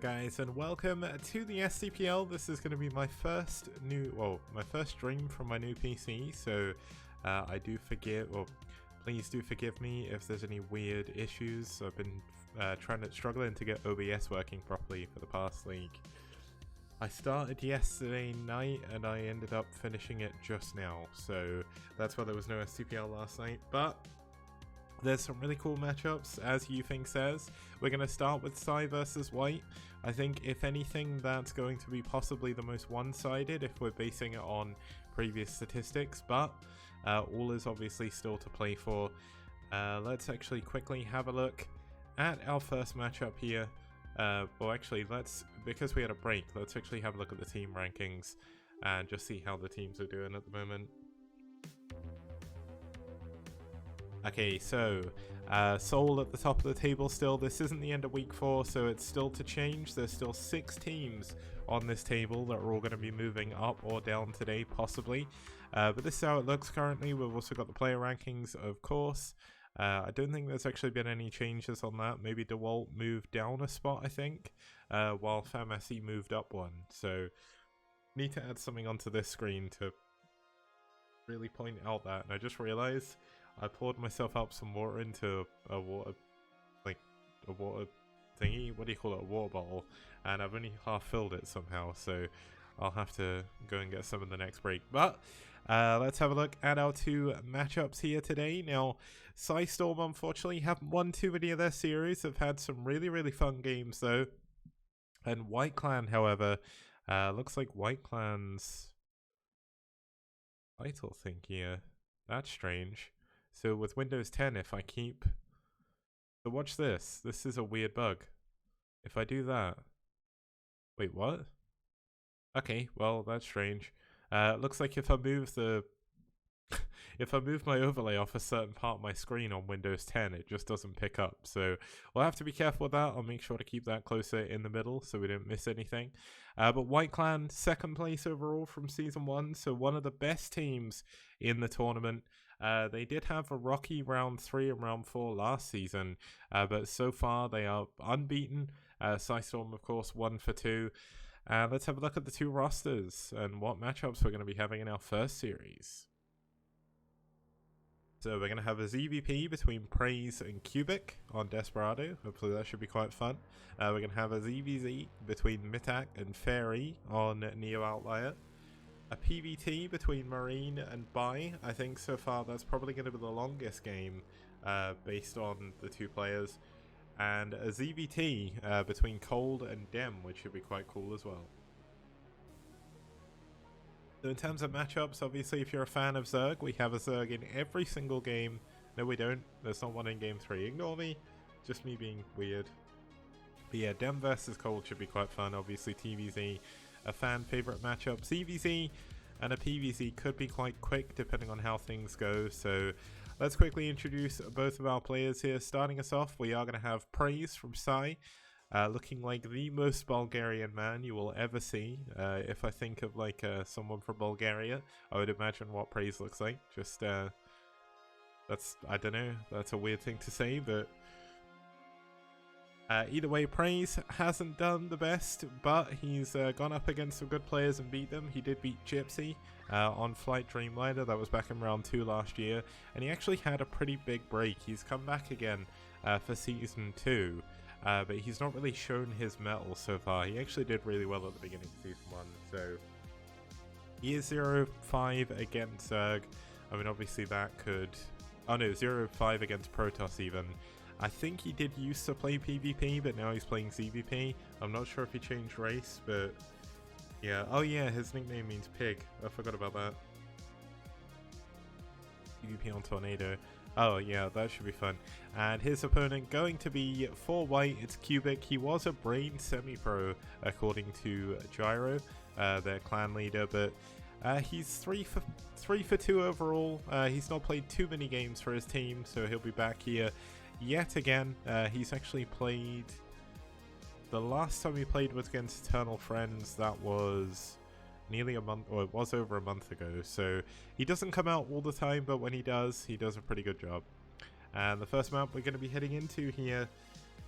guys, and welcome to the STPL. This is going to be my first stream from my new PC, so please do forgive me if there's any weird issues. I've been struggling to get OBS working properly for the past I started yesterday night and I ended up finishing it just now, so that's why there was no STPL last night, but there's some really cool matchups, as YouThink says. We're going to start with pSi versus White. I think, if anything, that's going to be possibly the most one-sided if we're basing it on previous statistics, but all is obviously still to play for. Let's actually quickly have a look at our first matchup here. Because we had a break, let's actually have a look at the team rankings and just see how the teams are doing at the moment. Okay, so Seoul at the top of the table still. This isn't the end of week 4, so it's still to change. There's still 6 teams on this table that are all going to be moving up or down today, possibly. But this is how it looks currently. We've also got the player rankings, of course. I don't think there's actually been any changes on that. Maybe DeWalt moved down a spot, I think, while pSi moved up one. So, need to add something onto this screen to really point out that. And I just realized I poured myself up some water into a water thingy, what do you call it, a water bottle, and I've only half filled it somehow, so I'll have to go and get some in the next break. But let's have a look at our 2 matchups here today. Now, pSi Storm unfortunately haven't won too many of their series. They've had some really fun games though, and White Clan, however, looks like White Clan's title thing here. That's strange. So with Windows 10, if I keep... So watch this. This is a weird bug. If I do that... Wait, what? Okay, well, that's strange. It looks like if I move the... if I move my overlay off a certain part of my screen on Windows 10, it just doesn't pick up. So we'll have to be careful with that. I'll make sure to keep that closer in the middle so we don't miss anything. But White Clan, 2nd place overall from Season 1, so one of the best teams in the tournament. They did have a rocky round 3 and round 4 last season, but so far they are unbeaten. pSi Storm, of course, 1 for 2. Let's have a look at the 2 rosters and what matchups we're going to be having in our first series. So we're going to have a ZVP between Praise and Cubic on Desperado. Hopefully that should be quite fun. We're going to have a ZVZ between Mitak and Fairy on Neo Outlier. A PVT between Marine and Bai. I think so far that's probably going to be the longest game based on the 2 players. And a ZVT between Cold and Dem, which should be quite cool as well. So in terms of matchups, obviously if you're a fan of Zerg, we have a Zerg in every single game. No, we don't. There's not one in game 3. Ignore me. Just me being weird. But yeah, Dem versus Cold should be quite fun. Obviously TVZ, a fan favorite matchup. CVZ and a PVZ could be quite quick depending on how things go. So let's quickly introduce both of our players here. Starting us off, we are going to have Praise from pSi, looking like the most Bulgarian man you will ever see. If I think of someone from Bulgaria, I would imagine what Praise looks like. Just I don't know, that's a weird thing to say, but either way, Praise hasn't done the best, but he's gone up against some good players and beat them. He did beat Gypsy on Flight Dreamliner. That was back in round 2 last year, and he actually had a pretty big break. He's come back again for Season 2, but he's not really shown his mettle so far. He actually did really well at the beginning of Season 1, so he is 0-5 against Zerg. I mean, obviously that could... Oh no, 0-5 against Protoss even. I think he did used to play PvP, but now he's playing ZVP. I'm not sure if he changed race, but yeah. Oh yeah, his nickname means pig. I forgot about that. PvP on Tornado. Oh yeah, that should be fun. And his opponent going to be for White, it's Cubic. He was a Brain semi-pro according to Gyro, their clan leader, but he's 3 for 2 overall. He's not played too many games for his team, so he'll be back here yet again. He's actually played... The last time he played was against Eternal Friends. That was nearly a month, or it was over a month ago. So he doesn't come out all the time, but when he does a pretty good job. And the first map we're going to be heading into here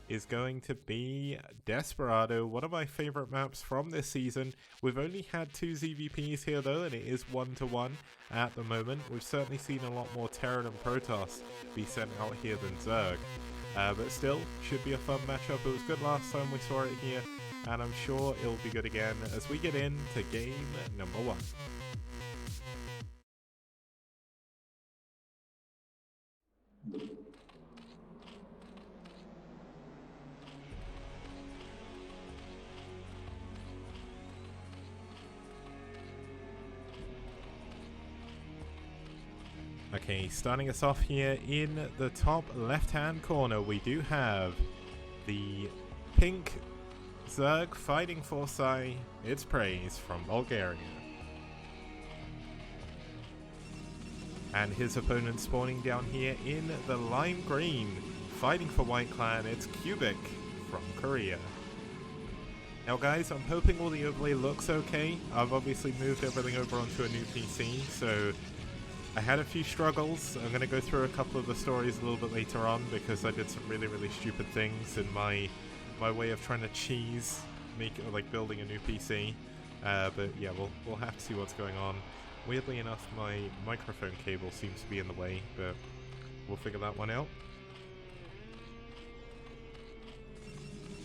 is going to be Desperado, one of my favorite maps from this season. We've only had 2 ZVPs here though, and it is 1-to-1 at the moment. We've certainly seen a lot more Terran and Protoss be sent out here than Zerg. But still, should be a fun matchup. It was good last time we saw it here, and I'm sure it'll be good again as we get into game number 1. Okay, starting us off here in the top left-hand corner, we do have the pink Zerg fighting for pSi. It's Praise from Bulgaria. And his opponent spawning down here in the lime green, fighting for White Clan. It's Cubic from Korea. Now guys, I'm hoping all the overlay looks okay. I've obviously moved everything over onto a new PC, so I had a few struggles. I'm going to go through a couple of the stories a little bit later on because I did some really stupid things in my way of trying to cheese building a new PC. But yeah, we'll have to see what's going on. Weirdly enough, my microphone cable seems to be in the way, but we'll figure that one out.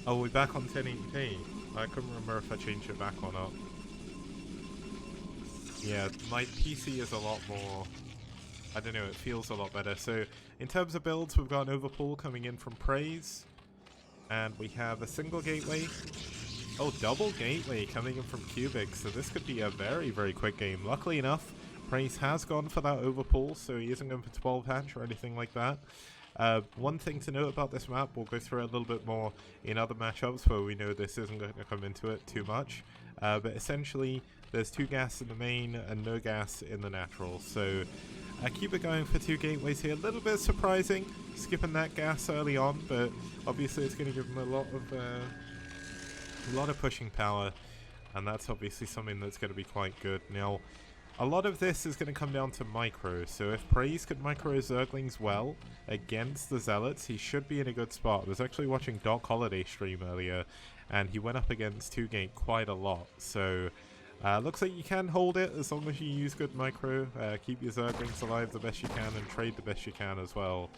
Oh, we're back on 1080p. I couldn't remember if I changed it back or not. Yeah, my PC is a lot more, I don't know, it feels a lot better. So, in terms of builds, we've got an overpull coming in from Praise. And we have a single gateway. Oh, double gateway coming in from Cubic. So this could be a very quick game. Luckily enough, Praise has gone for that overpull, so he isn't going for 12 hatch or anything like that. One thing to note about this map, we'll go through it a little bit more in other matchups where we know this isn't going to come into it too much. But essentially, there's 2 gas in the main and no gas in the natural. So keep it going for 2 gateways here. A little bit surprising, skipping that gas early on, but obviously it's going to give him a lot of pushing power, and that's obviously something that's going to be quite good. Now, a lot of this is going to come down to micro, so if Praise could micro Zerglings well against the Zealots, he should be in a good spot. I was actually watching Doc Holiday stream earlier, and he went up against 2-gate quite a lot, so looks like you can hold it as long as you use good micro. Keep your Zerglings alive the best you can and trade the best you can as well.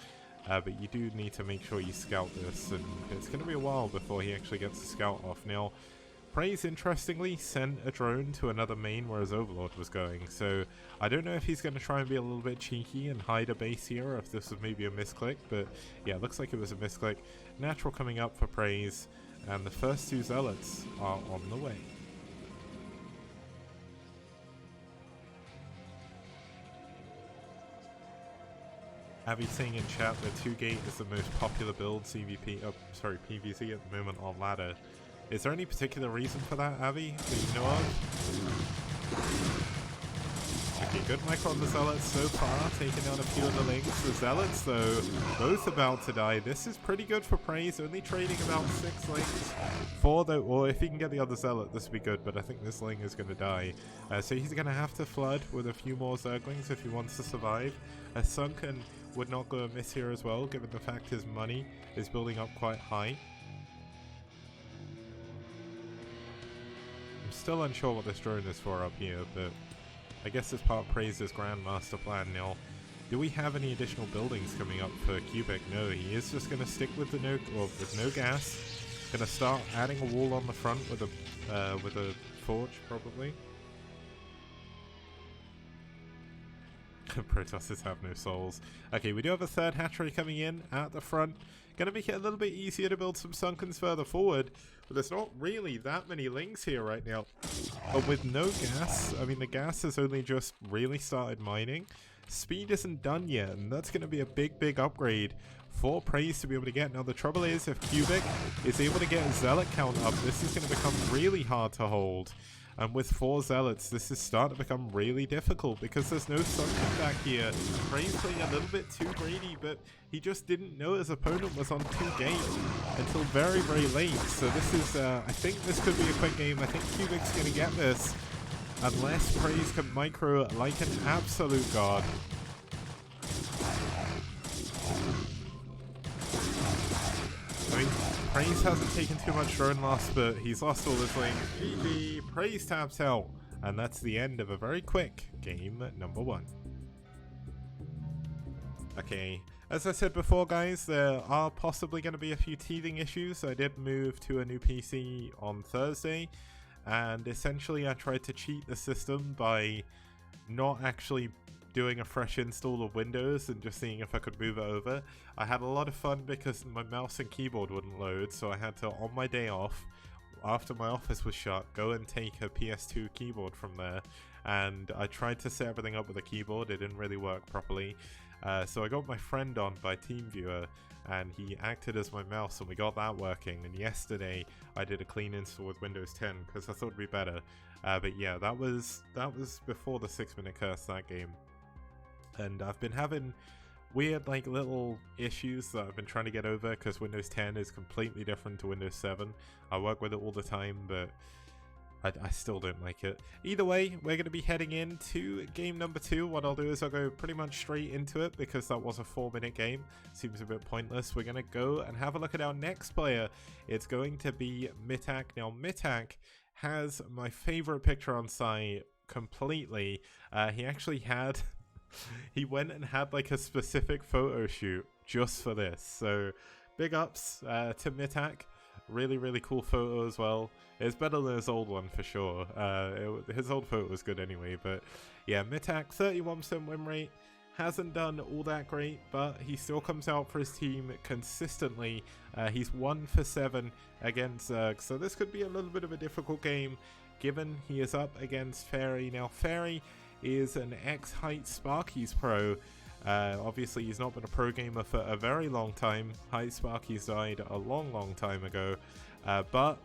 But you do need to make sure you scout this, and it's going to be a while before he actually gets the scout off. Now, Praise interestingly sent a drone to another main where his Overlord was going, so I don't know if he's going to try and be a little bit cheeky and hide a base here, or if this was maybe a misclick, but yeah, looks like it was a misclick. Natural coming up for Praise, and the first 2 Zealots are on the way. Abby saying in chat that 2-gate is the most popular build PvZ at the moment on ladder. Is there any particular reason for that, Abby, that you know of? Okay, good micro on the Zealots so far, taking out a few of the links. The Zealots, though, both about to die. This is pretty good for Praise, only trading about 6 links. 4, though, or if he can get the other Zealot, this would be good, but I think this Ling is going to die. So he's going to have to flood with a few more Zerglings if he wants to survive. A Sunken would not go amiss here as well, given the fact his money is building up quite high. I'm still unsure what this drone is for up here, but I guess it's part of Praise's grand master plan. Now, do we have any additional buildings coming up for Cubic? No, he is just going to stick with the with no gas. Going to start adding a wall on the front with a forge, probably. Protosses have no souls. Okay, we do have a 3rd hatchery coming in at the front. Going to make it a little bit easier to build some Sunkens further forward, but there's not really that many links here right now. But with no gas, I mean the gas has only just really started mining. Speed isn't done yet, and that's going to be a big upgrade for Praise to be able to get. Now the trouble is, if Cubic is able to get a Zealot count up, this is going to become really hard to hold. And with 4 Zealots, this is starting to become really difficult because there's no Sunken back here. Praise playing a little bit too greedy, but he just didn't know his opponent was on 2-gate until very late. So this is, I think this could be a quick game. I think Cubic's going to get this, unless Praise can micro like an absolute god. I mean, Praise hasn't taken too much drone loss, but he's lost all his links. GG, Praise taps out. And that's the end of a very quick game number 1. Okay, as I said before guys, there are possibly going to be a few teething issues. I did move to a new PC on Thursday, and essentially I tried to cheat the system by not actually doing a fresh install of Windows and just seeing if I could move it over. I had a lot of fun because my mouse and keyboard wouldn't load, so I had to, on my day off, after my office was shut, go and take a PS2 keyboard from there, and I tried to set everything up with a keyboard. It didn't really work properly. So I got my friend on by TeamViewer, and he acted as my mouse, and we got that working. And yesterday I did a clean install with Windows 10 because I thought it'd be better. But yeah, that was before the 6-minute curse, that game. And I've been having weird like little issues that I've been trying to get over because Windows 10 is completely different to Windows 7. I work with it all the time, but I still don't like it. Either way, we're going to be heading into game number 2. What I'll do is I'll go pretty much straight into it because that was a 4-minute game. Seems a bit pointless. We're going to go and have a look at our next player. It's going to be Mitak. Now, Mitak has my favorite picture on pSi completely. He actually had... he went and had like a specific photo shoot just for this. So, big ups to Mitak. Really, really cool photo as well. It's better than his old one for sure. His old photo was good anyway, but yeah, Mitak, 31% win rate. Hasn't done all that great, but he still comes out for his team consistently. He's 1 for 7 against Zerg, so this could be a little bit of a difficult game, given he is up against Fairy. Now, Fairy is an ex-Height Sparky's pro. Obviously, he's not been a pro gamer for a very long time. Height Sparky's died a long time ago, but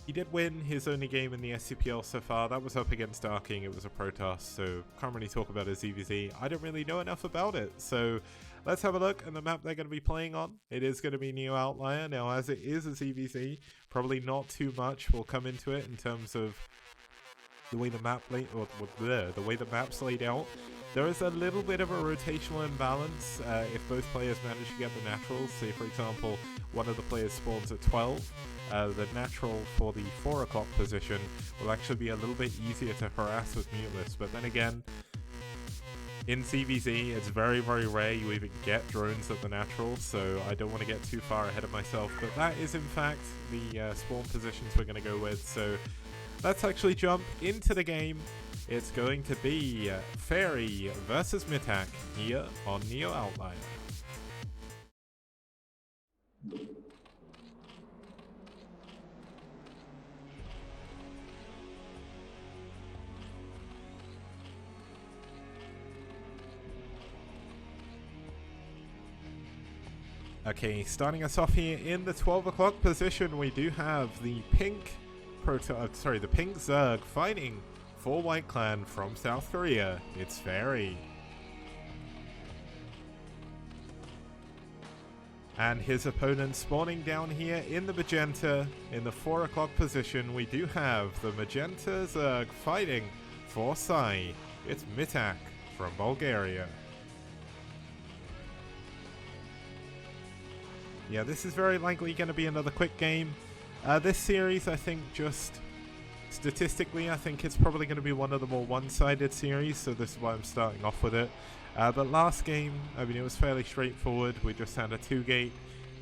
he did win his only game in the STPL so far. That was up against Darking. It was a Protoss, so can't really talk about his EVZ. I don't really know enough about it, so let's have a look at the map they're going to be playing on. It is going to be Neo Outlier. Now, as it is a EVZ, probably not too much will come into it in terms of the way the map the way the map's laid out. There is a little bit of a rotational imbalance if both players manage to get the naturals. Say, for example, one of the players spawns at 12. The natural for the 4 o'clock position will actually be a little bit easier to harass with muteless. But then again, in CVZ, it's very rare you even get drones at the natural, so I don't want to get too far ahead of myself. But that is, in fact, the spawn positions we're going to go with. So let's actually jump into the game. It's going to be Fairy versus Mitak here on Neo Outlier. Okay, starting us off here in the 12 o'clock position, we do have the pink the pink Zerg fighting for White Clan from South Korea. It's Fairy. And his opponent spawning down here in the magenta in the 4 o'clock position. We do have the magenta Zerg fighting for pSi. It's Mitak from Bulgaria. Yeah, this is very likely going to be another quick game. This series, I think, just statistically, I think it's probably going to be one of the more one-sided series, so this is why I'm starting off with it. But last game, I mean, it was fairly straightforward. We just had a 2-gate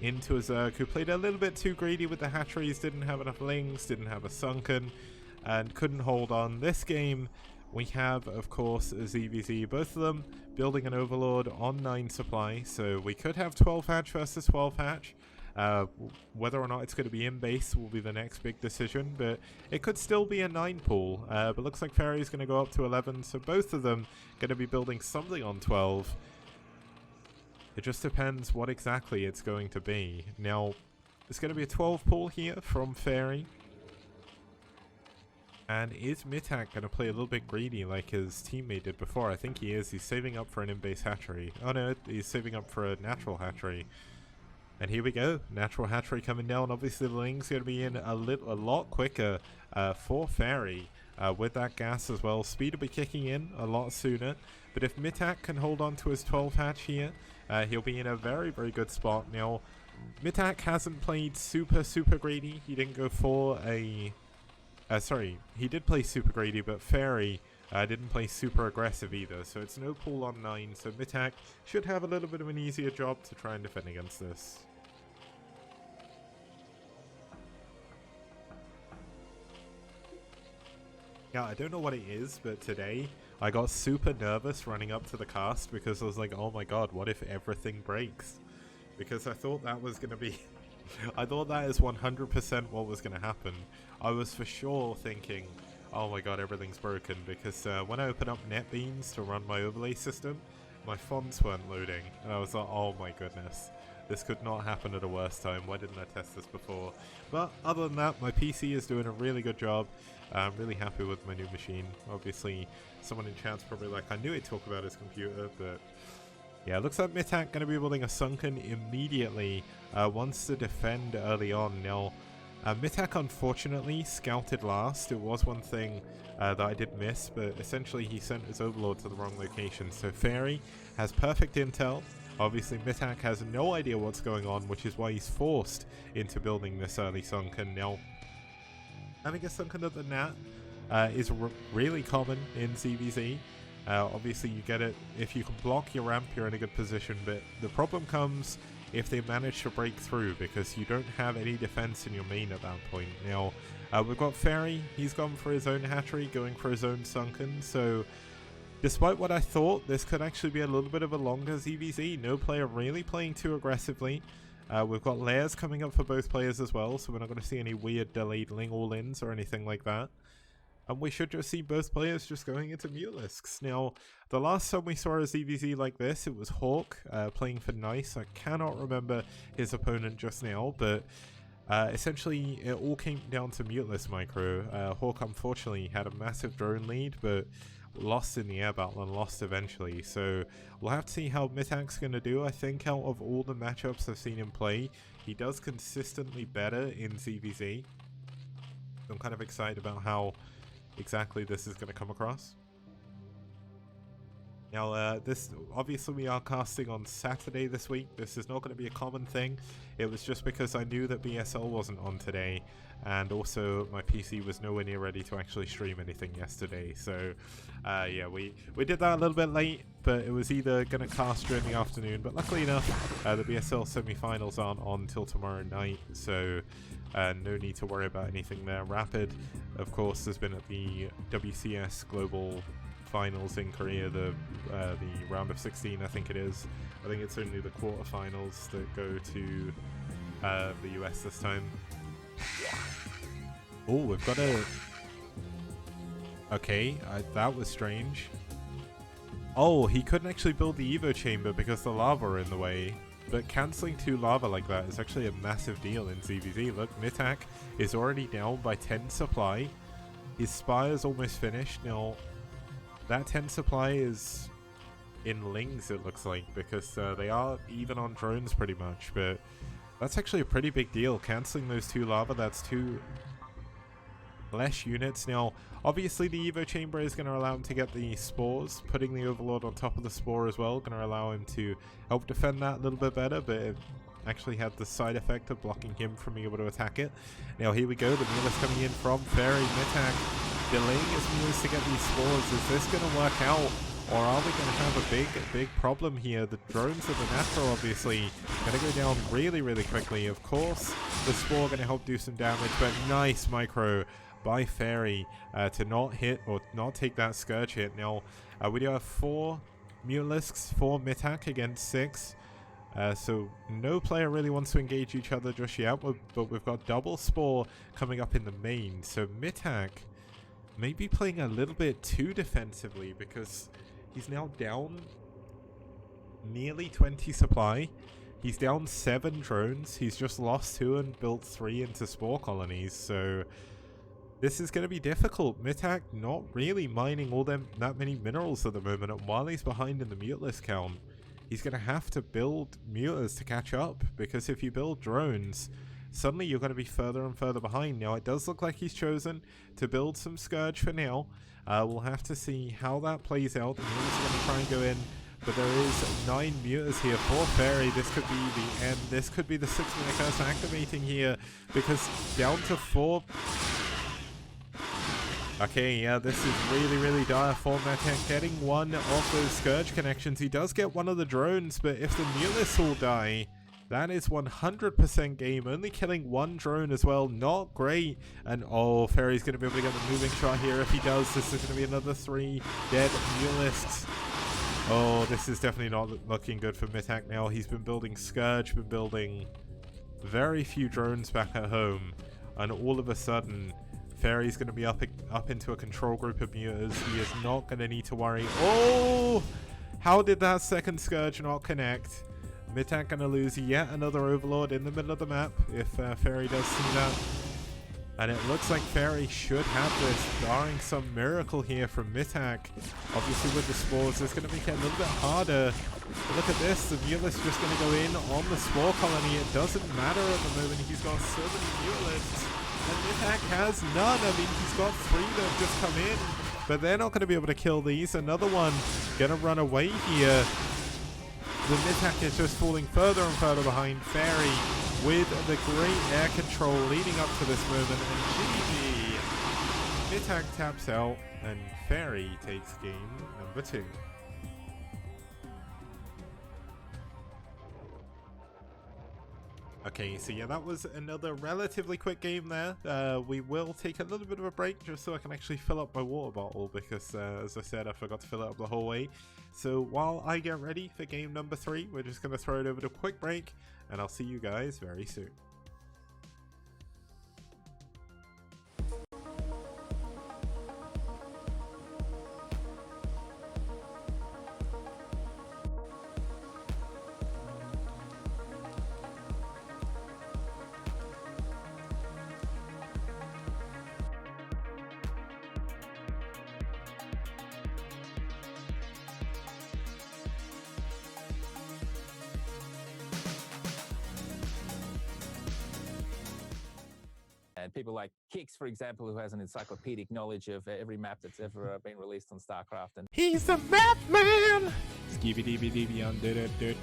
into a Zerg who played a little bit too greedy with the hatcheries, didn't have enough lings, didn't have a sunken, and couldn't hold on. This game, we have, of course, a ZVZ, both of them building an Overlord on 9 supply, so we could have 12 hatch versus 12 hatch. Whether or not it's going to be in base will be the next big decision, but it could still be a 9 pool. But looks like Fairy's going to go up to 11, so both of them going to be building something on 12. It just depends what exactly it's going to be. Now, it's going to be a 12 pool here from Fairy. And is Mitak going to play a little bit greedy like his teammate did before? I think he is. He's saving up for an in-base hatchery. Oh no, he's saving up for a natural hatchery. And here we go, natural hatchery coming down. Obviously the ling's going to be in a lot quicker for Fairy with that gas as well. Speed will be kicking in a lot sooner. But if Mitak can hold on to his 12 hatch here, he'll be in a very good spot. Now, Mitak hasn't played super greedy. He didn't go for a... sorry, he did play super greedy, but Fairy didn't play super aggressive either. So it's no pool on 9, so Mitak should have a little bit of an easier job to try and defend against this. Yeah, I don't know what it is, but today I got super nervous running up to the cast because I was like, oh my god, what if everything breaks? Because I thought that was going to be... I thought that is 100% what was going to happen. I was for sure thinking, oh my god, everything's broken, because when I opened up NetBeans to run my overlay system, my fonts weren't loading, and I was like, oh my goodness. This could not happen at a worse time. Why didn't I test this before? But other than that, my PC is doing a really good job. I'm really happy with my new machine. Obviously, someone in chat's probably like, I knew he'd talk about his computer, but yeah, looks like Mitak going to be building a Sunken immediately. Wants to defend early on. Now, Mitak unfortunately scouted last. It was one thing that I did miss, but essentially he sent his Overlord to the wrong location. So Fairy has perfect intel. Obviously, Mitak has no idea what's going on, which is why he's forced into building this early Sunken. Now, having a Sunken at the Nat is really common in ZVZ. Obviously, you get it if you can block your ramp, you're in a good position, but the problem comes if they manage to break through, because you don't have any defense in your main at that point. Now, we've got Fairy. He's gone for his own hatchery, going for his own Sunken, so despite what I thought, this could actually be a little bit of a longer ZVZ. No player really playing too aggressively. We've got layers coming up for both players as well, so we're not going to see any weird delayed Ling all-ins or anything like that. And we should just see both players just going into Mutalisks. Now, the last time we saw a ZVZ like this, it was Hawk playing for Nice. I cannot remember his opponent just now, but essentially it all came down to Mutalisk micro. Hawk unfortunately had a massive drone lead, but lost in the air battle and lost eventually. So we'll have to see how Mitak's going to do. I think out of all the matchups I've seen him play, he does consistently better in ZVZ. I'm kind of excited about how exactly this is going to come across. Now, this obviously we are casting on Saturday this week. This is not going to be a common thing. It was just because I knew that BSL wasn't on today, and also my PC was nowhere near ready to actually stream anything yesterday. So, yeah, we did that a little bit late, but it was either going to cast during the afternoon. But luckily enough, the BSL semi-finals aren't on until tomorrow night, so no need to worry about anything there. Rapid, of course, has been at the WCS Global Finals in Korea, the round of 16, I think it is. I think it's only the quarterfinals that go to the US this time. Oh, we've got a... Okay, that was strange. Oh, he couldn't actually build the Evo chamber because the lava are in the way. But cancelling 2 lava like that is actually a massive deal in ZVZ. Look, Mitak is already down by 10 supply. His Spire's almost finished. Now, that 10 supply is in Lings, it looks like, because they are even on drones pretty much. But that's actually a pretty big deal. Cancelling those 2 lava, that's 2 less units. Now, obviously the Evo chamber is going to allow him to get the spores. Putting the Overlord on top of the spore as well, going to allow him to help defend that a little bit better, but it actually had the side effect of blocking him from being able to attack it. Now here we go, the Mulus coming in from Fairy. Mitak delaying his Mulus to get these spores. Is this going to work out, or are we going to have a big problem here? The drones of the Natro obviously going to go down really quickly. Of course, the spore going to help do some damage, but nice micro by Fairy to not hit or not take that Scourge hit. Now, we do have 4 Mutalisks for Mitak against 6. So no player really wants to engage each other just yet, but we've got double Spore coming up in the main. So Mitak may be playing a little bit too defensively because he's now down nearly 20 supply. He's down 7 drones. He's just lost 2 and built 3 into Spore colonies. So this is going to be difficult. Mitak not really mining all that many minerals at the moment, and while he's behind in the Mutalisk count, he's going to have to build Mutas to catch up, because if you build drones, suddenly you're going to be further and further behind. Now, it does look like he's chosen to build some Scourge for now. We'll have to see how that plays out. The Mutas are going to try and go in but there is 9 mutas here for Fairy. This could be the end. This could be the 6-minute curse activating here, because down to 4. Okay, yeah, this is really dire for Metek. Getting one of those Scourge connections. He does get one of the drones, but if the Mulists all die, that is 100% game. Only killing one drone as well. Not great. And oh, Fairy's going to be able to get the moving shot here. If he does, this is going to be another 3 dead Mulists. Oh, this is definitely not looking good for Mitak now. He's been building Scourge, been building very few drones back at home. And all of a sudden, Fairy's going to be up into a control group of mutas. He is not going to need to worry. Oh! How did that second Scourge not connect? Mitak going to lose yet another Overlord in the middle of the map if Fairy does see that. And it looks like Fairy should have this, barring some miracle here from Mitak. Obviously with the spores, it's going to make it a little bit harder. But look at this, the Mulist just going to go in on the spore colony. It doesn't matter at the moment. He's got so many Mulists. And Mitak has none. I mean, he's got 3 that have just come in. But they're not going to be able to kill these. Another one going to run away here. The Mitak is just falling further and further behind Fairy with the great air control leading up to this moment. And GG. Mitak taps out and Fairy takes game number 2. Okay, so yeah, that was another relatively quick game there. We will take a little bit of a break just so I can actually fill up my water bottle because, as I said, I forgot to fill it up the whole way. So while I get ready for game number 3, we're just going to throw it over to a quick break, and I'll see you guys very soon. And people like Kix, for example, who has an encyclopedic knowledge of every map that's ever been released on StarCraft. And he's the map man! Skibby dee dee on do do do.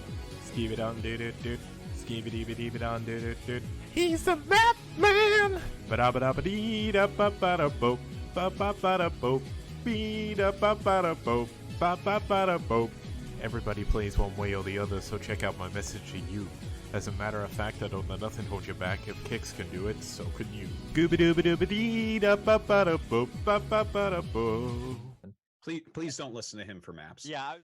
Skibby on do do do. Skibby dee on do do do. He's the map man! Ba da ba da ba dee da ba ba da bo. Ba ba ba da bo. Bee da ba ba da bo. Ba ba ba da bo. Everybody plays one way or the other, so check out my message to you. As a matter of fact, I don't let nothing hold you back. If Kix can do it, so can you. Gooba dooba dooba dee da ba ba da bo ba ba ba da bo. Please don't listen to him for maps. Yeah.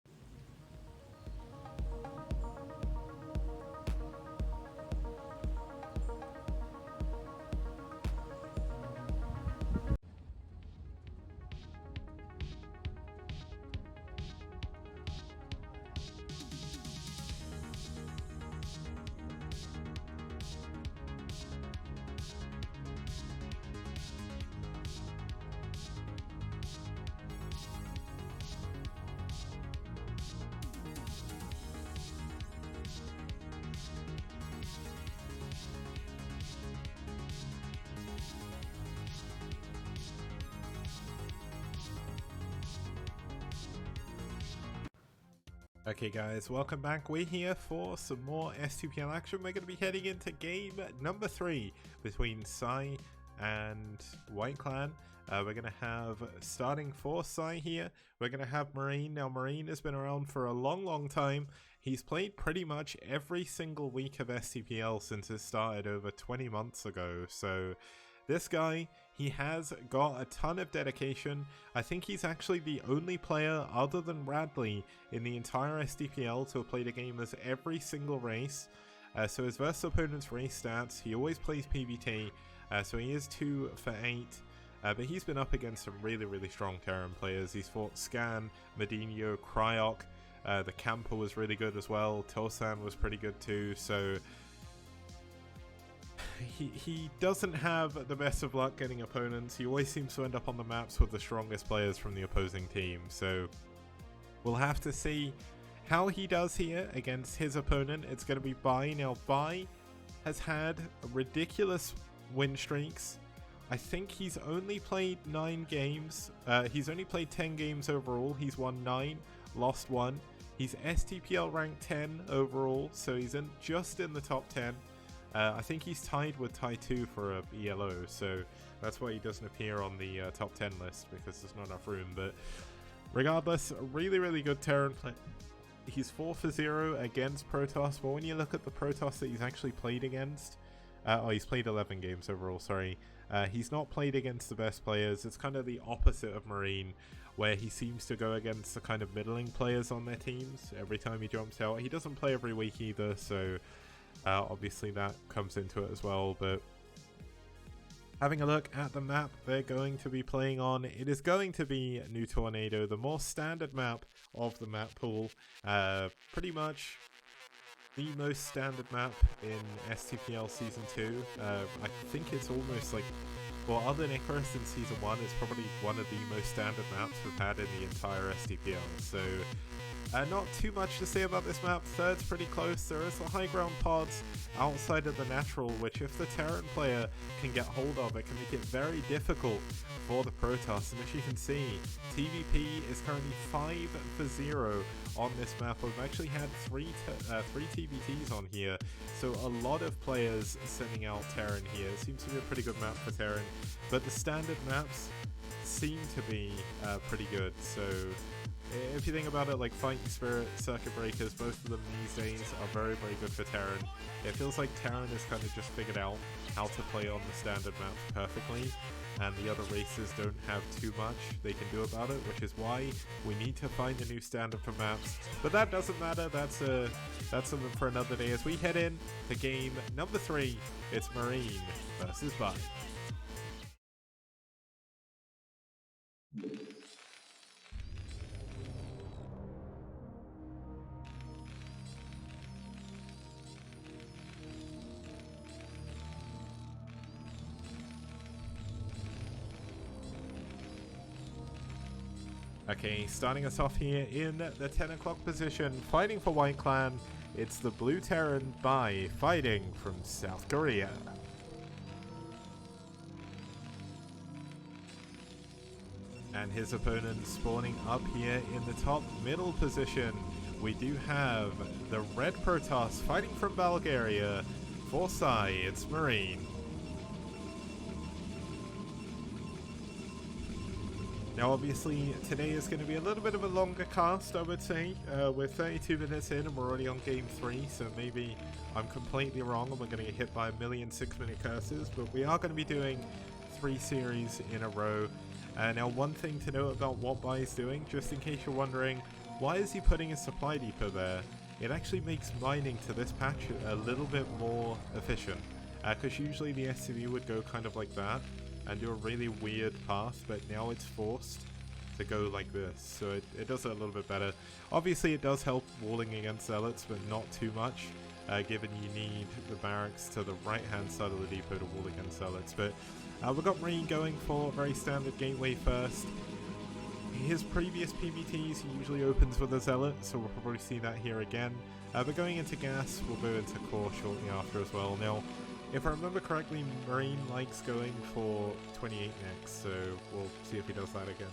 Okay guys, welcome back. We're here for some more STPL action. We're going to be heading into game number 3 between pSi and White Clan. We're going to have, starting for pSi here, we're going to have Marine. Now Marine has been around for a long time. He's played pretty much every single week of STPL since it started over 20 months ago. So this guy, he has got a ton of dedication. I think he's actually the only player other than Radley in the entire STPL to have played a game as every single race. So his versus opponent's race stats, he always plays PvT, so he is 2 for 8. But he's been up against some really strong Terran players. He's fought Scan, Medinho, Cryok. The Camper was really good as well. Tosan was pretty good too. So he doesn't have the best of luck getting opponents. He always seems to end up on the maps with the strongest players from the opposing team. So we'll have to see how he does here against his opponent. It's going to be Bai. Now Bai has had ridiculous win streaks. I think he's only played 9 games. He's only played 10 games overall. He's won 9, lost 1. He's STPL rank 10 overall, so he's just in the top 10. I think he's tied with Tai 2 for a ELO, so that's why he doesn't appear on the top 10 list, because there's not enough room. But regardless, a really, really good Terran play. He's 4-0 against Protoss, but when you look at the Protoss that he's actually played against, he's played 11 games overall, sorry. He's not played against the best players. It's kind of the opposite of Marine, where he seems to go against the kind of middling players on their teams every time he jumps out. He doesn't play every week either, so obviously that comes into it as well. But having a look at the map they're going to be playing on, it is going to be New Tornado, the more standard map of the map pool. Pretty much the most standard map in STPL Season 2. I think it's almost like, well, other than Icarus in Season 1, it's probably one of the most standard maps we've had in the entire STPL. So not too much to say about this map. Third's pretty close. There is the high ground pods outside of the natural, which if the Terran player can get hold of, it can make it very difficult for the Protoss. And as you can see, TVP is currently 5-0 on this map. We've actually had three TVTs on here, so a lot of players sending out Terran here. It seems to be a pretty good map for Terran, but the standard maps seem to be pretty good. So if you think about it, like Fighting Spirit, Circuit Breakers, both of them these days are very, very good for Terran. It feels like Terran has kind of just figured out how to play on the standard maps perfectly, and the other races don't have too much they can do about it, which is why we need to find a new standard for maps. But that doesn't matter, that's something for another day. As we head in to game number 3, it's Marine versus Vi. Okay, starting us off here in the 10 o'clock position, fighting for White Clan, it's the Blue Terran Vi fighting from South Korea. And his opponent spawning up here in the top middle position. We do have the Red Protoss fighting from Bulgaria. For pSi, it's Marine. Now obviously today is going to be a little bit of a longer cast, I would say. We're 32 minutes in and we're already on game 3, so maybe I'm completely wrong and we're going to get hit by a million 6-minute curses, but we are going to be doing 3 series in a row. Now one thing to note about what Vi is doing, just in case you're wondering, why is he putting a supply depot there? It actually makes mining to this patch a little bit more efficient, because usually the SCV would go kind of like that and do a really weird path, but now it's forced to go like this, so it does it a little bit better. Obviously it does help walling against zealots, but not too much, given you need the barracks to the right hand side of the depot to wall against zealots. But we've got Marine going for a very standard gateway first. His previous PvTs he usually opens with a zealot, so we'll probably see that here again. But going into gas, we'll go into core shortly after as well. Now, if I remember correctly, Marine likes going for 28 next, so we'll see if he does that again.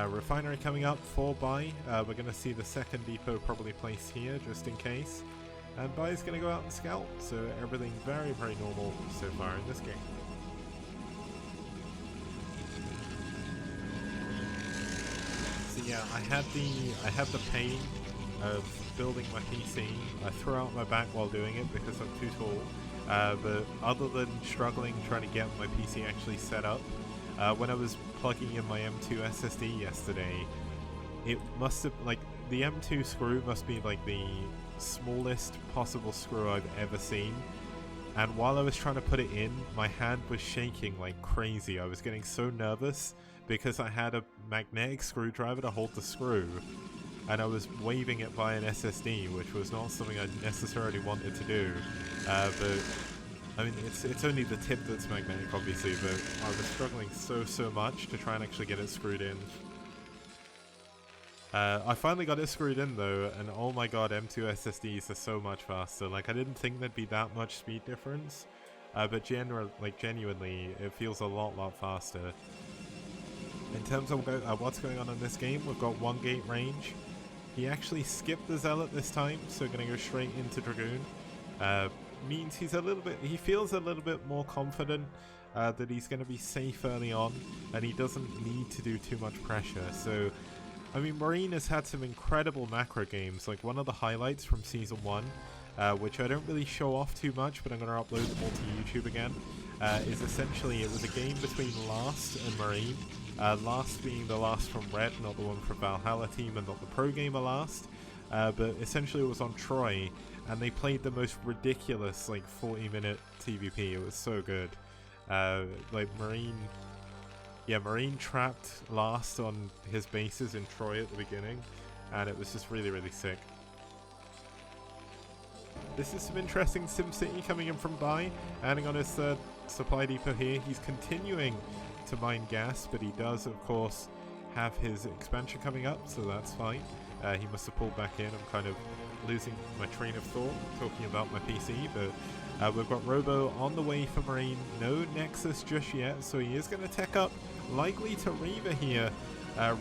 Refinery coming up for Vi. We're going to see the second depot probably placed here, just in case. And Vi's going to go out and scout, so everything very, very normal so far in this game. So yeah, I had the pain of building my PC. I threw out my back while doing it because I'm too tall. But other than struggling trying to get my PC actually set up, when I was plugging in my M2 SSD yesterday, it must have, like, the M2 screw must be like the smallest possible screw I've ever seen. And while I was trying to put it in, my hand was shaking like crazy. I was getting so nervous because I had a magnetic screwdriver to hold the screw, and I was waving it by an SSD, which was not something I necessarily wanted to do. But I mean, it's only the tip that's magnetic, obviously, but I was struggling so much to try and actually get it screwed in. I finally got it screwed in though, and oh my god, M2 SSDs are so much faster. Like, I didn't think there'd be that much speed difference, but genuinely, it feels a lot faster. In terms of what's going on in this game, we've got 1 gate range. He actually skipped the Zealot this time, so going to go straight into Dragoon. Means he's he feels a little bit more confident that he's going to be safe early on, and he doesn't need to do too much pressure. So, I mean, Marine has had some incredible macro games. Like, one of the highlights from Season 1, which I don't really show off too much, but I'm going to upload them all to YouTube again, is essentially, it was a game between Last and Marine. Last being the Last from Red, not the one from Valhalla team, and not the pro gamer Last. But essentially it was on Troy, and they played the most ridiculous, like, 40-minute TVP. It was so good. Like, Marine trapped Last on his bases in Troy at the beginning, and it was just really, really sick. This is some interesting SimCity coming in from pSi, adding on his third supply depot here. He's continuing to mine gas, but he does, of course, have his expansion coming up, so that's fine. He must have pulled back in. I'm kind of losing my train of thought talking about my PC, but we've got Robo on the way for Marine. No Nexus just yet, so he is going to tech up, likely to Reaver here.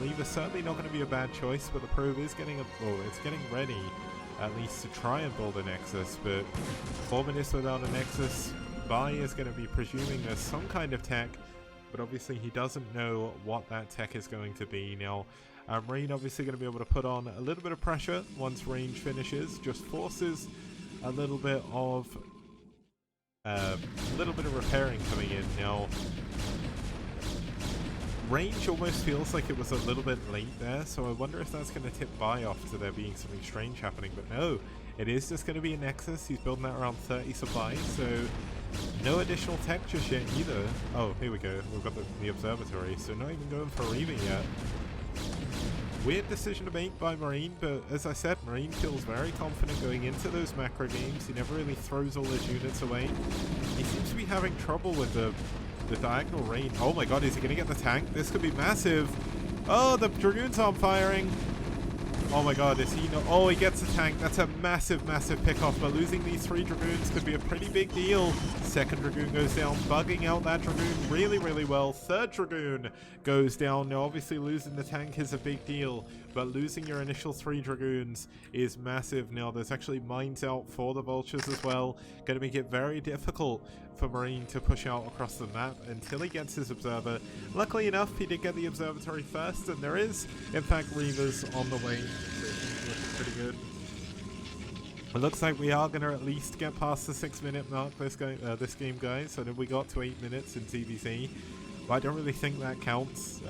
Reaver's certainly not going to be a bad choice, but the probe is getting it's getting ready, at least to try and build a Nexus, but 4 minutes without a Nexus. pSi is going to be presuming there's some kind of tech, but obviously he doesn't know what that tech is going to be. Now, Marine obviously going to be able to put on a little bit of pressure once range finishes, just forces a little bit of repairing coming in. Now, range almost feels like it was a little bit late there, so I wonder if that's going to tip pSi off to there being something strange happening, but no, it is just going to be a Nexus. He's building that around 30 supplies, so no additional tech just yet either. Oh, here we go, we've got the observatory, so not even going for Reaver yet. Weird decision to make by Marine, but as I said, Marine feels very confident going into those macro games. He never really throws all his units away. He seems to be having trouble with the diagonal range. Oh my god, is he going to get the tank? This could be massive. Oh, the Dragoons aren't firing. Oh my god, is he not? Oh, he gets a tank. That's a massive, massive pick-off, but losing these 3 Dragoons could be a pretty big deal. Second Dragoon goes down, bugging out that Dragoon really, really well. Third Dragoon goes down. Now, obviously, losing the tank is a big deal, but losing your initial 3 Dragoons is massive. Now, there's actually mines out for the Vultures as well. Going to make it very difficult for Marine to push out across the map until he gets his observer. Luckily enough, he did get the observatory first, and there is, in fact, Reavers on the way. So he's looking pretty good. It looks like we are going to at least get past the 6-minute mark this game, guys. So we got to 8 minutes in TVC, but I don't really think that counts.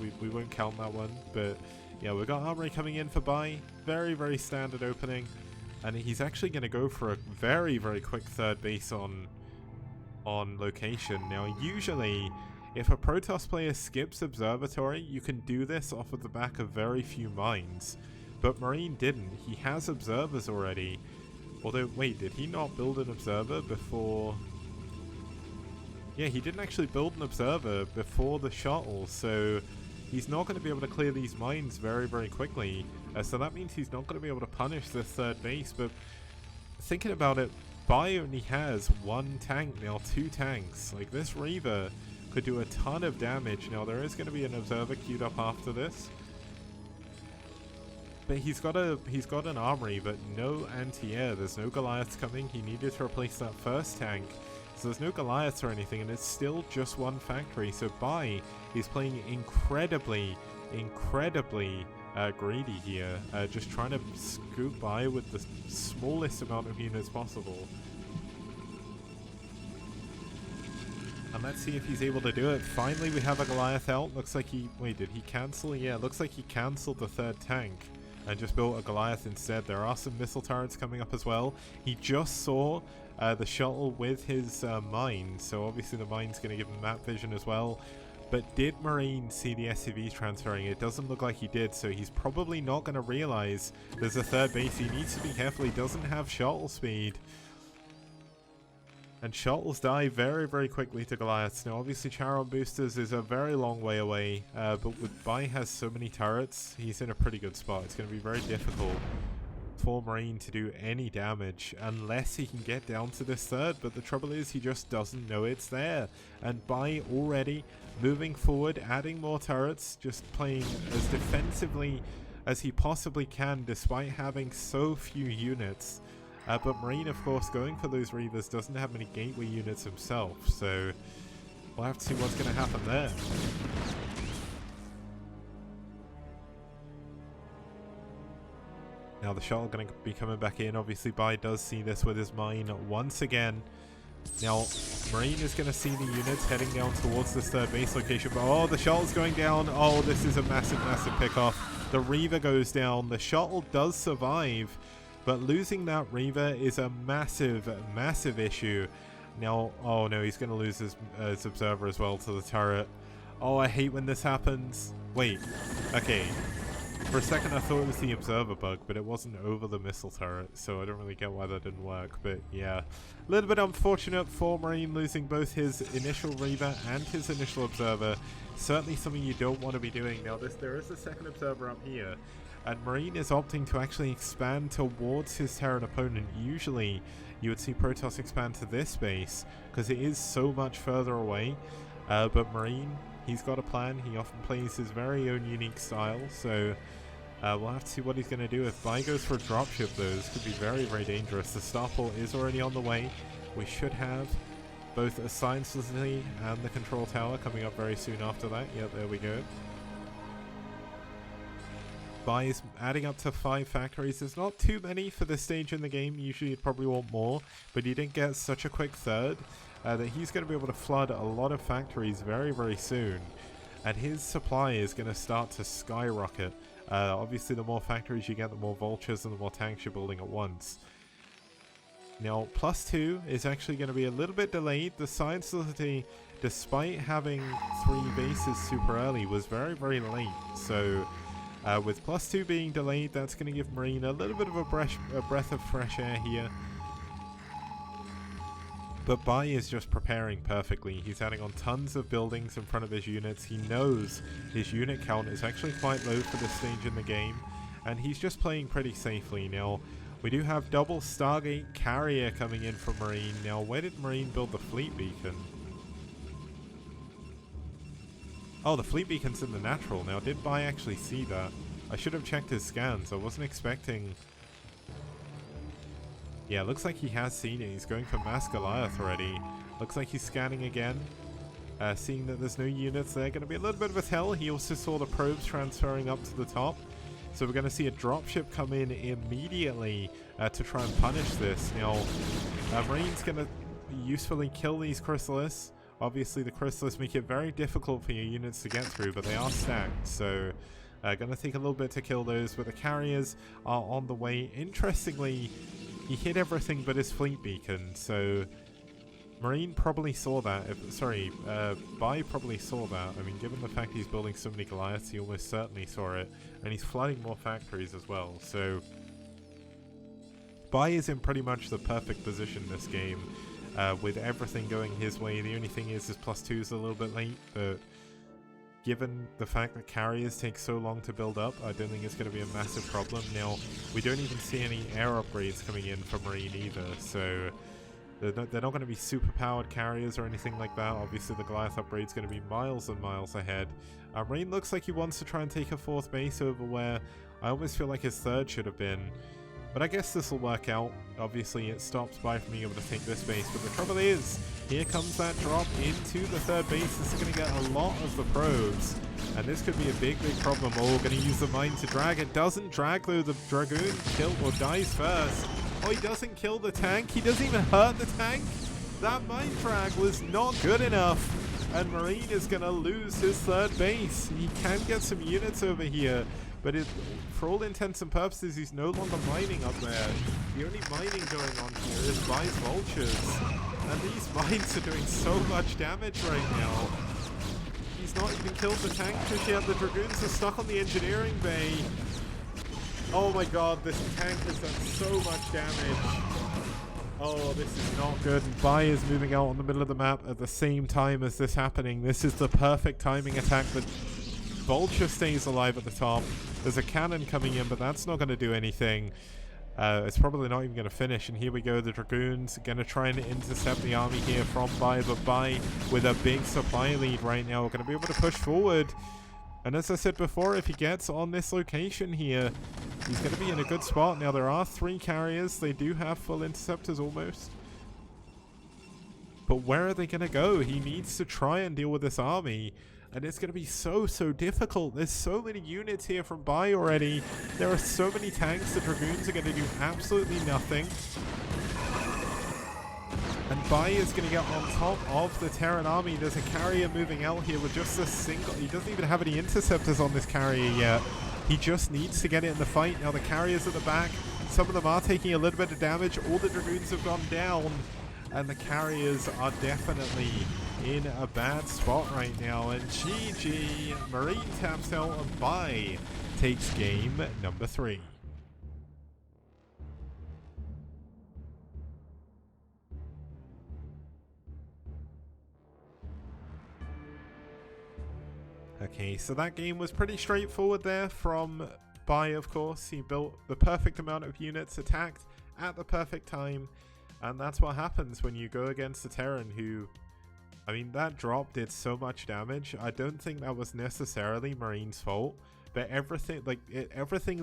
We won't count that one, but yeah, we've got Armory coming in for pSi. Very, very standard opening, and he's actually going to go for a very, very quick third base on location. Now, usually, if a Protoss player skips Observatory, you can do this off of the back of very few mines. But Marine didn't. He has observers already. Although, wait, did he not build an observer before? Yeah, he didn't actually build an observer before the shuttle, so he's not going to be able to clear these mines very, very quickly. So that means he's not going to be able to punish this third base. But thinking about it, pSi only has 1 tank now, 2 tanks. Like, this Reaver could do a ton of damage. Now, there is going to be an observer queued up after this. But he's got an armory, but no anti-air. There's no Goliaths coming. He needed to replace that first tank. So there's no Goliaths or anything, and it's still just 1 factory. So pSi is playing incredibly greedy here. Just trying to scoop by with the smallest amount of units possible. And let's see if he's able to do it. Finally, we have a Goliath out. Looks like he... Wait, did he cancel? Yeah, looks like he cancelled the 3rd tank and just built a Goliath instead. There are some missile turrets coming up as well. He just saw the shuttle with his mine, so obviously the mine's going to give him map vision as well. But did Marine see the SCVs transferring? It doesn't look like he did, so he's probably not going to realize there's a 3rd base. He needs to be careful. He doesn't have shuttle speed. And shuttles die very, very quickly to Goliaths. Now, obviously, Charon boosters is a very long way away, but with pSi has so many turrets, he's in a pretty good spot. It's going to be very difficult for Marine to do any damage unless he can get down to this third, but the trouble is he just doesn't know it's there. And by already moving forward, adding more turrets, just playing as defensively as he possibly can despite having so few units. But Marine, of course, going for those Reavers, doesn't have many gateway units himself, so we'll have to see what's going to happen there. Now the shuttle going to be coming back in. Obviously, Bai does see this with his mine once again. Now, Marine is going to see the units heading down towards this third base location. But, oh, the shuttle's going down. Oh, this is a massive, massive pickoff. The Reaver goes down. The shuttle does survive. But losing that Reaver is a massive, massive issue. Now, oh no, he's going to lose his observer as well to the turret. Oh, I hate when this happens. Wait, okay. For a second I thought it was the observer bug, but it wasn't over the missile turret, so I don't really get why that didn't work. But yeah, a little bit unfortunate for Marine losing both his initial Reaver and his initial observer. Certainly something you don't want to be doing. Now there is a second observer up here, and Marine is opting to actually expand towards his Terran opponent. Usually you would see Protoss expand to this base, because it is so much further away, but Marine, he's got a plan. He often plays his very own unique style, so we'll have to see what he's going to do. If Bai goes for a dropship, though, this could be very, very dangerous. The starport is already on the way. We should have both a science facility and the control tower coming up very soon after that. Yep, there we go. Bai is adding up to 5 factories. There's not too many for this stage in the game. Usually you'd probably want more, but he didn't get such a quick third that he's going to be able to flood a lot of factories very, very soon. And his supply is going to start to skyrocket. Obviously, the more factories you get, the more vultures and the more tanks you're building at once. Now, +2 is actually going to be a little bit delayed. The science facility, despite having 3 bases super early, was very, very late. So, with +2 being delayed, that's going to give Marine a little bit of a breath of fresh air here. But Bai is just preparing perfectly. He's adding on tons of buildings in front of his units. He knows his unit count is actually quite low for this stage in the game, and he's just playing pretty safely. Now, we do have double Stargate carrier coming in from Marine. Now, where did Marine build the fleet beacon? Oh, the fleet beacon's in the natural. Now, did Bai actually see that? I should have checked his scans. I wasn't expecting... Yeah, looks like he has seen it. He's going for Mass Goliath already. Looks like he's scanning again. Seeing that there's no units there, going to be a little bit of a tell. He also saw the probes transferring up to the top. So we're going to see a dropship come in immediately to try and punish this. Now, Marine's going to usefully kill these Chrysalists. Obviously, the Chrysalists make it very difficult for your units to get through, but they are stacked. So, going to take a little bit to kill those, but the carriers are on the way. Interestingly, he hit everything but his fleet beacon, so Marine probably saw that. Bai probably saw that. I mean, given the fact he's building so many Goliaths, he almost certainly saw it, and he's flooding more factories as well. So Bai is in pretty much the perfect position this game, with everything going his way. The only thing is his +2 is a little bit late, but given the fact that carriers take so long to build up, I don't think it's going to be a massive problem. Now, we don't even see any air upgrades coming in for Marine either, so they're not going to be super powered carriers or anything like that. Obviously, the Goliath upgrade is going to be miles and miles ahead. Marine looks like he wants to try and take a 4th base over where I almost feel like his 3rd should have been. But I guess this will work out. Obviously, it stops Bai from being able to take this base. But the trouble is, here comes that drop into the 3rd base. This is going to get a lot of the probes. And this could be a big, big problem. Oh, going to use the mine to drag. It doesn't drag, though. The Dragoon killed or dies first. Oh, he doesn't kill the tank. He doesn't even hurt the tank. That mine drag was not good enough. And Marine is going to lose his 3rd base. He can get some units over here. But for all intents and purposes, he's no longer mining up there. The only mining going on here is Bai's vultures. And these mines are doing so much damage right now. He's not even killed the tank just yet. The Dragoons are stuck on the engineering bay. Oh my god, this tank has done so much damage. Oh, this is not good. And Bai is moving out on the middle of the map at the same time as this happening. This is the perfect timing attack. The Vulture stays alive at the top. There's a cannon coming in, but that's not going to do anything. It's probably not even going to finish. And here we go. The Dragoons going to try and intercept the army here from Bai. But Bai, with a big supply lead right now, going to be able to push forward. And as I said before, if he gets on this location here, he's going to be in a good spot. Now, there are 3 carriers. They do have full interceptors almost. But where are they going to go? He needs to try and deal with this army. And it's going to be so difficult. There's so many units here from Bai already. There are so many tanks. The Dragoons are going to do absolutely nothing. And Bai is going to get on top of the Terran army. There's a carrier moving out here with just a single... He doesn't even have any interceptors on this carrier yet. He just needs to get it in the fight. Now the carriers at the back, some of them are taking a little bit of damage. All the Dragoons have gone down. And the carriers are definitely in a bad spot right now. And GG, Marine taps out and Bai takes game number 3. Okay, so that game was pretty straightforward there from Bai, of course. He built the perfect amount of units, attacked at the perfect time. And that's what happens when you go against a Terran who... I mean, that drop did so much damage. I don't think that was necessarily Marine's fault. But everything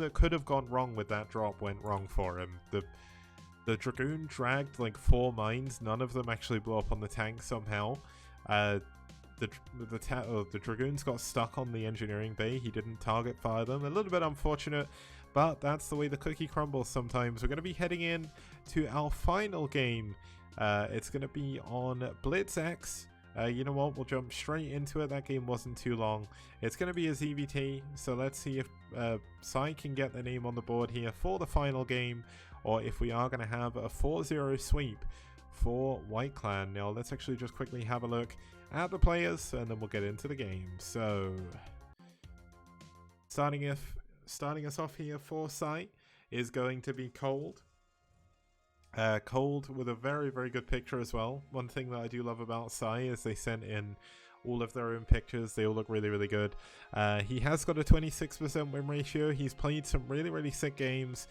that could have gone wrong with that drop went wrong for him. The Dragoon dragged like 4 mines. None of them actually blew up on the tank somehow. The Dragoons got stuck on the engineering bay. He didn't target fire them. A little bit unfortunate. But that's the way the cookie crumbles sometimes. We're going to be heading in to our final game. It's going to be on Blitz X. You know what? We'll jump straight into it. That game wasn't too long. It's going to be a ZVT. So let's see if pSi can get the name on the board here for the final game. Or if we are going to have a 4-0 sweep for White Clan. Now, let's actually just quickly have a look at the players. And then we'll get into the game. So, starting us off here for pSi is going to be Cold. Cold with a very good picture as well. One thing that I do love about pSi is they sent in all of their own pictures. They all look really good. He has got a 26% win ratio. He's played some really sick games.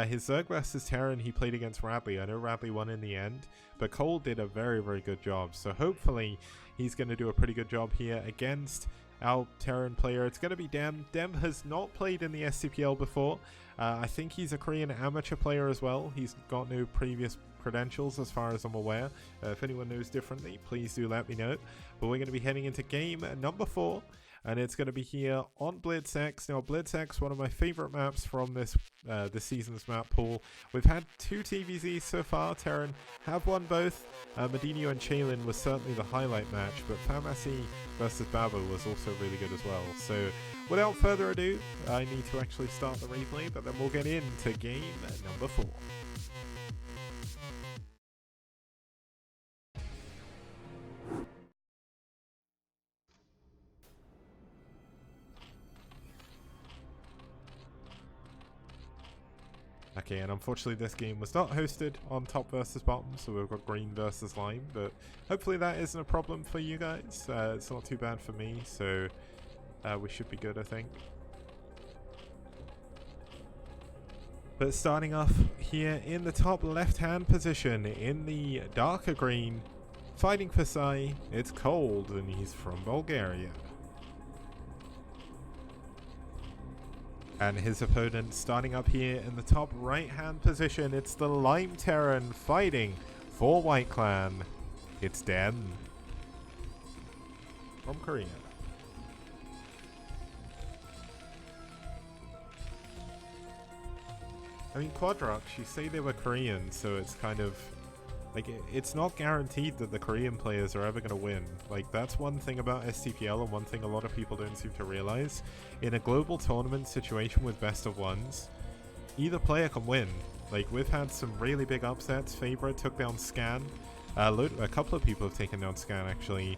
His Zerg vs Terran he played against Radley. I know Radley won in the end, but Cold did a very good job. So hopefully he's going to do a pretty good job here against our Terran player. It's going to be Dem. Dem has not played in the STPL before. I think he's a Korean amateur player as well. He's got no previous credentials as far as I'm aware. If anyone knows differently, please do let me know. But we're going to be heading into game number 4. And it's going to be here on Blitz X. Now, Blitz X, one of my favorite maps from this season's map pool. We've had 2 TVZs so far. Terran have won both. Medinio and Chaylin was certainly the highlight match, but pharmacy versus Babu was also really good as well. So, without further ado, I need to actually start the replay, but then we'll get into game number 4. Okay, and unfortunately this game was not hosted on top versus bottom, so we've got green versus lime, but hopefully that isn't a problem for you guys. It's not too bad for me, so we should be good, I think. But starting off here in the top left-hand position, in the darker green, fighting for pSi, it's Cold, and he's from Bulgaria. And his opponent starting up here in the top right-hand position, it's the Lime Terran fighting for White Clan. It's Dem from Korea. I mean, Quadrox, you say they were Korean, so it's kind of... like, it's not guaranteed that the Korean players are ever going to win. Like, that's one thing about STPL and one thing a lot of people don't seem to realize. In a global tournament situation with best of ones, either player can win. Like, we've had some really big upsets. Favorite took down Scan. A couple of people have taken down Scan, actually.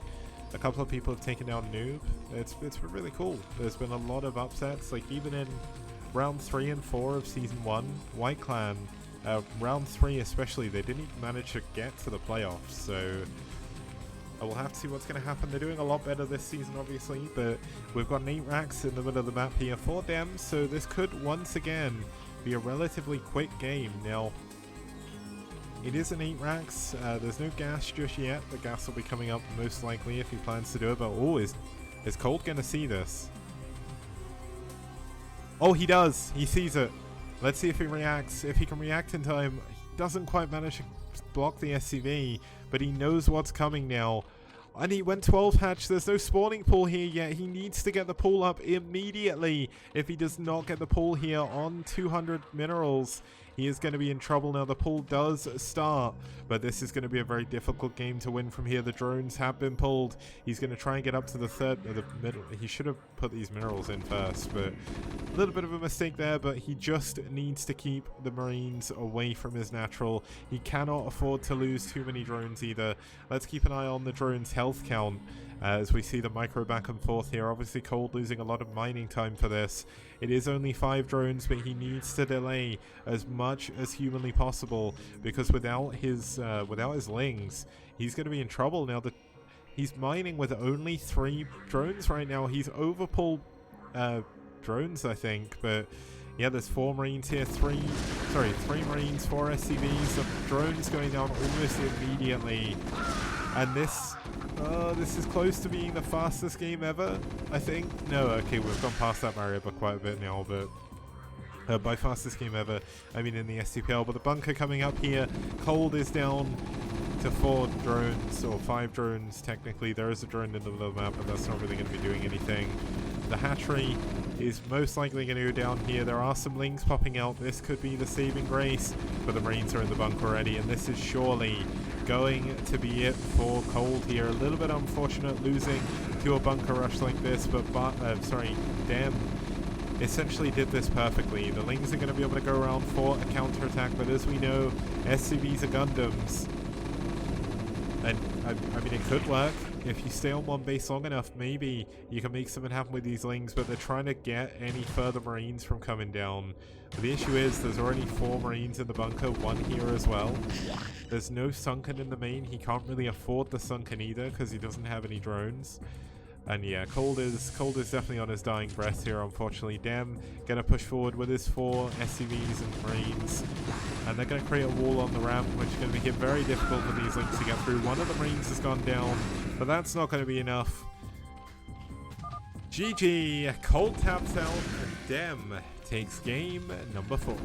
A couple of people have taken down Noob. It's been really cool. There's been a lot of upsets. Like, even in round 3 and 4 of Season 1, White Clan... round 3 especially, they didn't even manage to get to the playoffs, so we'll have to see what's going to happen. They're doing a lot better this season, obviously, but we've got 8 racks in the middle of the map here for them, so this could once again be a relatively quick game. Now, it is an 8 racks. There's no gas just yet. The gas will be coming up most likely if he plans to do it. But oh, is Cold going to see this? Oh, he does. He sees it. Let's see if he reacts. If he can react in time. He doesn't quite manage to block the SCV, but he knows what's coming now. And he went 12 hatch. There's no spawning pool here yet. He needs to get the pool up immediately. If he does not get the pool here on 200 minerals, he is going to be in trouble. Now the pool does start, but this is going to be a very difficult game to win from here. The drones have been pulled. He's going to try and get up to the third, or the middle. He should have put these minerals in first, but a little bit of a mistake there. But he just needs to keep the Marines away from his natural. He cannot afford to lose too many drones either. Let's keep an eye on the drones' health count as we see the micro back and forth here. Obviously Cold losing a lot of mining time for this. It is only 5 drones, but he needs to delay as much as humanly possible, because without his lings, he's going to be in trouble. Now he's mining with only 3 drones right now. He's overpulled drones, I think, but yeah, there's 4 Marines here, 3 Marines, 4 SCVs, the drones going down almost immediately. And this is close to being the fastest game ever, I think. No, okay, we've gone past that barrier by quite a bit now, but by fastest game ever, I mean in the STPL. But the bunker coming up here, Cold is down to 4 drones, or 5 drones technically. There is a drone in the middle of the map, but that's not really going to be doing anything. The hatchery is most likely going to go down here. There are some lings popping out. This could be the saving grace, but the Marines are in the bunker already, and this is surely going to be it for Cold here. A little bit unfortunate losing to a bunker rush like this, but Dem essentially did this perfectly. The lings are going to be able to go around for a counterattack, but as we know, SCVs are Gundams. And I mean, it could work. If you stay on one base long enough, maybe you can make something happen with these lings, but they're trying to get any further Marines from coming down. But the issue is there's already 4 Marines in the bunker, 1 here as well. There's no sunken in the main. He can't really afford the sunken either because he doesn't have any drones. And yeah, Cold is definitely on his dying breath here, unfortunately. Dem gonna push forward with his 4 SCVs and Marines, and they're gonna create a wall on the ramp, which is gonna make it very difficult for these lings to get through. One of the Marines has gone down, but that's not gonna be enough. GG, Cold taps out, and Dem takes game number 4.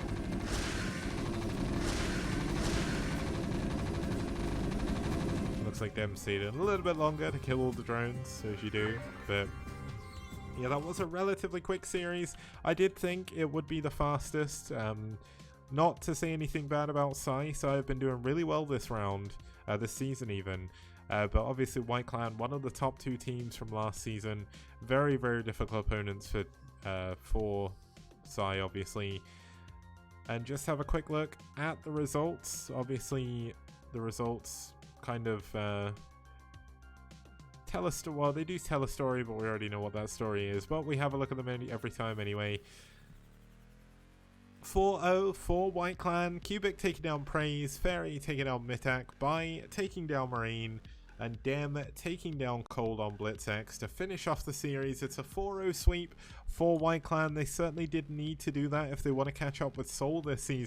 Looks like Dem stayed in a little bit longer to kill all the drones, as you do, but yeah, that was a relatively quick series. I did think it would be the fastest. Not to say anything bad about pSi. pSi have been doing really well this round, this season even. But obviously White Clan, one of the top 2 teams from last season. Very, very difficult opponents for pSi, obviously. And just have a quick look at the results. Obviously, the results kind of tell a story. Well, they do tell a story, but we already know what that story is. But we have a look at them every time anyway. 4-0 for White Clan. Cubic taking down Praise, Fairy taking down Mitak, Bai taking down Marine, and Dem taking down Cold on BlitzX to finish off the series. It's a 4-0 sweep for White Clan. They certainly did need to do that if they want to catch up with Seoul this season.